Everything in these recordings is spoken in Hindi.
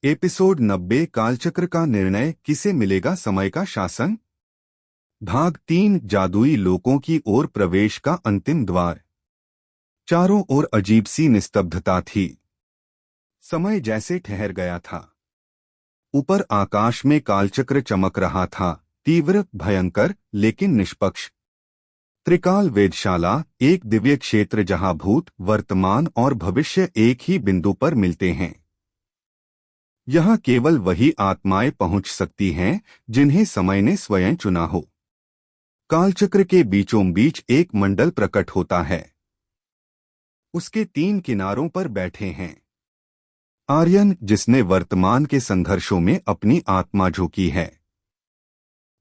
एपिसोड 90 कालचक्र का निर्णय, किसे मिलेगा समय का शासन। भाग 3 जादुई लोकों की ओर प्रवेश का अंतिम द्वार। चारों ओर अजीब सी निस्तब्धता थी। समय जैसे ठहर गया था। ऊपर आकाश में कालचक्र चमक रहा था, तीव्र, भयंकर, लेकिन निष्पक्ष। त्रिकाल वेधशाला, एक दिव्य क्षेत्र जहां भूत, वर्तमान और भविष्य एक ही बिंदु पर मिलते हैं। यहाँ केवल वही आत्माएं पहुंच सकती हैं जिन्हें समय ने स्वयं चुना हो। कालचक्र के बीचों बीच एक मंडल प्रकट होता है। उसके 3 किनारों पर बैठे हैं आर्यन, जिसने वर्तमान के संघर्षों में अपनी आत्मा झोंकी है।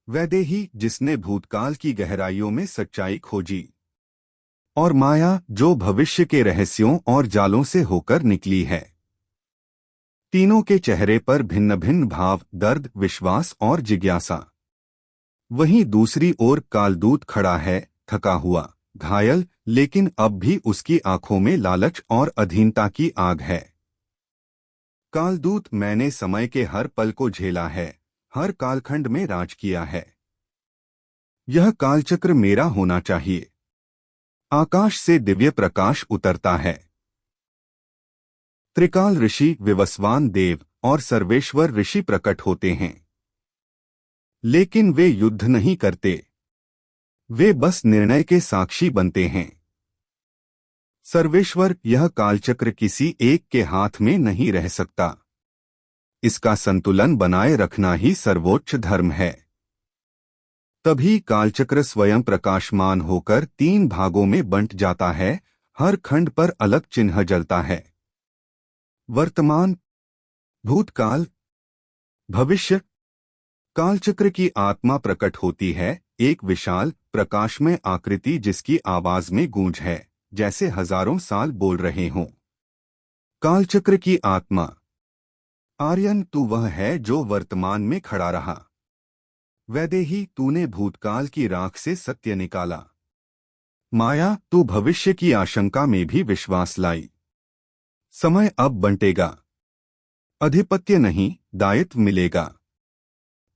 वैदेही, जिसने भूतकाल की गहराइयों में सच्चाई खोजी। और माया, जो भविष्य के रहस्यों और जालों से होकर निकली है। तीनों के चेहरे पर भिन्न भिन्न भाव, दर्द, विश्वास और जिज्ञासा। वहीं दूसरी ओर कालदूत खड़ा है, थका हुआ, घायल, लेकिन अब भी उसकी आंखों में लालच और अधीनता की आग है। कालदूत, मैंने समय के हर पल को झेला है, हर कालखंड में राज किया है। यह कालचक्र मेरा होना चाहिए। आकाश से दिव्य प्रकाश उतरता है। त्रिकाल ऋषि, विवस्वान देव और सर्वेश्वर ऋषि प्रकट होते हैं। लेकिन वे युद्ध नहीं करते। वे बस निर्णय के साक्षी बनते हैं। सर्वेश्वर, यह कालचक्र किसी एक के हाथ में नहीं रह सकता। इसका संतुलन बनाए रखना ही सर्वोच्च धर्म है। तभी कालचक्र स्वयं प्रकाशमान होकर 3 भागों में बंट जाता है। हर खंड पर अलग चिन्ह जलता है। वर्तमान, भूतकाल, भविष्य। कालचक्र की आत्मा प्रकट होती है, एक विशाल, प्रकाशमय आकृति जिसकी आवाज में गूंज है, जैसे हजारों साल बोल रहे हों। कालचक्र की आत्मा। आर्यन, तू वह है जो वर्तमान में खड़ा रहा। वैदेही, तूने भूतकाल की राख से सत्य निकाला। माया, तू भविष्य की आशंका में भी विश्वास लाई। समय अब बंटेगा। अधिपत्य नहीं, दायित्व मिलेगा।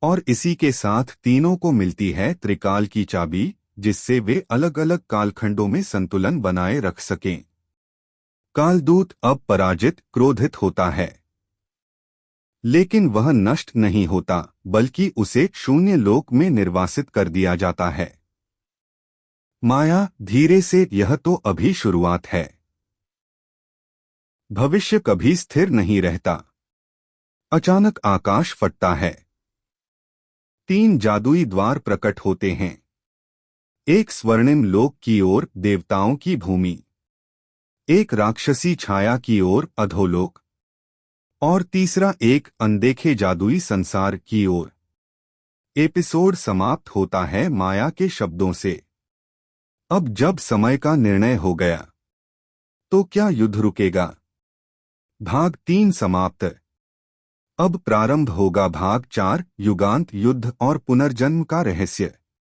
और इसी के साथ तीनों को मिलती है त्रिकाल की चाबी, जिससे वे अलग अलग कालखंडों में संतुलन बनाए रख सकें। कालदूत अब पराजित, क्रोधित होता है। लेकिन वह नष्ट नहीं होता, बल्कि उसे शून्य लोक में निर्वासित कर दिया जाता है। माया, धीरे से, यह तो अभी शुरुआत है। भविष्य कभी स्थिर नहीं रहता। अचानक आकाश फटता है। 3 जादुई द्वार प्रकट होते हैं। एक स्वर्णिम लोक की ओर, देवताओं की भूमि। एक राक्षसी छाया की ओर, अधोलोक। और तीसरा एक अनदेखे जादुई संसार की ओर। एपिसोड समाप्त होता है माया के शब्दों से, अब जब समय का निर्णय हो गया, तो क्या युद्ध रुकेगा। भाग 3 समाप्त। अब प्रारंभ होगा भाग 4, युगांत युद्ध और पुनर्जन्म का रहस्य।